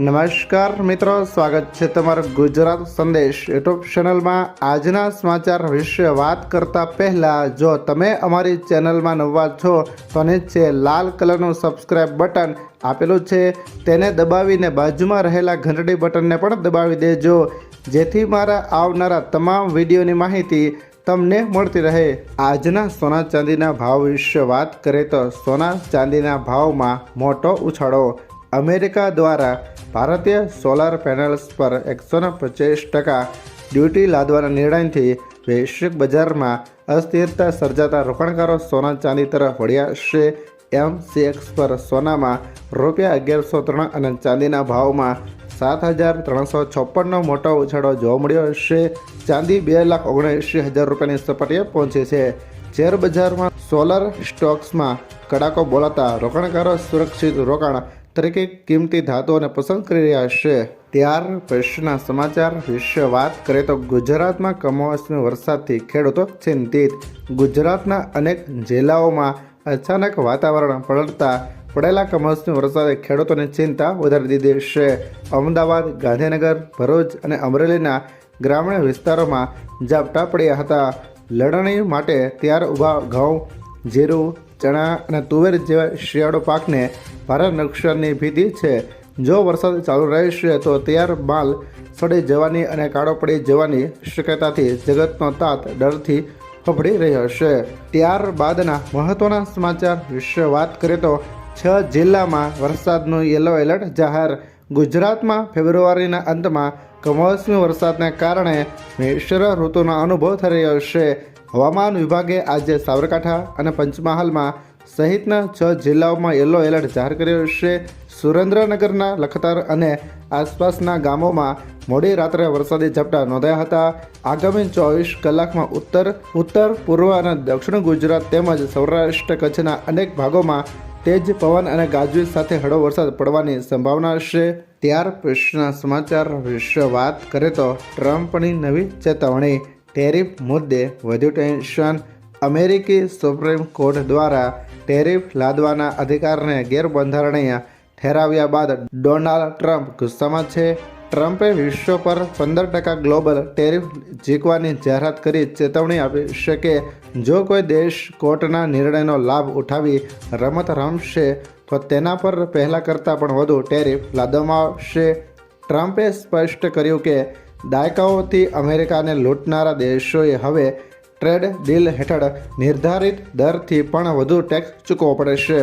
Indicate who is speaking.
Speaker 1: નમસ્કાર મિત્રો, સ્વાગત છે તમારું ગુજરાત સંદેશ યુટ્યુબ ચેનલમાં। આજના સમાચાર વિશે વાત કરતા પહેલા જો તમે અમારી ચેનલમાં નવા છો તો નીચે લાલ કલરનું સબસ્ક્રાઇબ બટન આપેલું છે તેને દબાવીને બાજુમાં રહેલા ઘંટડી બટનને પણ દબાવી દેજો, જેથી મારા આવનારા તમામ વિડીયોની માહિતી તમને મળતી રહે। આજના સોના ચાંદીના ભાવ વિશે વાત કરીએ તો સોના ચાંદીના ભાવમાં મોટો ઉછાળો। અમેરિકા દ્વારા ભારતીય સોલાર પેનલ્સ પર 125% ડ્યુટી લાદવાના નિર્ણયથી વૈશ્વિક બજારમાં અસ્થિરતા સર્જાતા રોકાણકારો સોના ચાંદી તરફ વળ્યા છે। MCX પર સોનામાં ₹1103 અને ચાંદીના ભાવમાં 7,356નો મોટો ઉછાળો જોવા મળ્યો છે। ચાંદી 2,79,000 રૂપિયાની સપાટીએ પહોંચી છે। શેર બજારમાં સોલર સ્ટોક્સમાં કડાકો બોલાતા રોકાણકારો સુરક્ષિત રોકાણ તરીકે કિંમતી ધાતુઓને પસંદ કરી રહ્યા છે। ત્યાર પછીના સમાચાર વિશે વાત કરીએ તો ગુજરાતમાં કમોસમી વરસાદથી ખેડૂતો ચિંતિત। ગુજરાતના અનેક જિલ્લાઓમાં અચાનક વાતાવરણ પલટતા પડેલા કમોસમી વરસાદે ખેડૂતોની ચિંતા વધારી દીધી છે। અમદાવાદ, ગાંધીનગર, ભરૂચ અને અમરેલીના ગ્રામીણ વિસ્તારોમાં ઝાપટા પડ્યા હતા। લણણી માટે તૈયાર ઊભા ઘઉં, જીરું, ચણા અને તુવેર જેવા શિયાળુ પાકને ભારે નુકસાનની ભીતિ છે। જો વરસાદ ચાલુ રહેશે તો તૈયાર માલ સડી જવાની અને કાળો પડી જવાની શક્યતાથી જગતનો તાત ડરથી ફફડી રહ્યો છે। ત્યારબાદના મહત્વના સમાચાર વિશે વાત કરીએ તો 6 જિલ્લામાં વરસાદનું યલો એલર્ટ જાહેર। ગુજરાતમાં ફેબ્રુઆરીના અંતમાં કમોસમી વરસાદને કારણે મિશ્ર ઋતુનો અનુભવ થઈ રહ્યો છે। હવામાન વિભાગે આજે સાબરકાંઠા અને પંચમહાલમાં સહિતના 6 જિલ્લાઓમાં યલો એલર્ટ જાહેર કર્યો છે। સુરેન્દ્રનગરના લખતર અને આસપાસના ગામોમાં મોડી રાત્રે વરસાદી ઝાપટા નોંધાયા હતા। આગામી 24 કલાકમાં ઉત્તર પૂર્વ અને દક્ષિણ ગુજરાત તેમજ સૌરાષ્ટ્ર કચ્છના અનેક ભાગોમાં તેજ પવન અને ગાજવીજ સાથે હળવો વરસાદ પડવાની સંભાવના છે। ત્યાર પછીના સમાચાર વિશે વાત કરીએ તો ટ્રમ્પની નવી ચેતવણી, ટેરિફ મુદ્દે વધ્યું ટેન્શન। અમેરિકી સુપ્રીમ કોર્ટ દ્વારા ટેરિફ લાદવાના અધિકારને ગેરબંધારણીય ઠેરવ્યા બાદ ડોનાલ્ડ ટ્રમ્પ ગુસ્સામાં છે। ટ્રમ્પે વિશ્વ પર 15% ગ્લોબલ ટેરિફ ઝીકવાની જાહેરાત કરી ચેતવણી આપી છે કે જો કોઈ દેશ કોર્ટના નિર્ણયનો લાભ ઉઠાવી રમત રમશે તો તેના પર પહેલાં કરતાં પણ વધુ ટેરિફ લાદવામાં આવશે। ટ્રમ્પે સ્પષ્ટ કર્યું કે દાયકાઓથી અમેરિકાને લૂંટનારા દેશોએ હવે ટ્રેડ ડીલ હેઠળ નિર્ધારિત દરથી પણ વધુ ટેક્સ ચૂકવવો પડશે।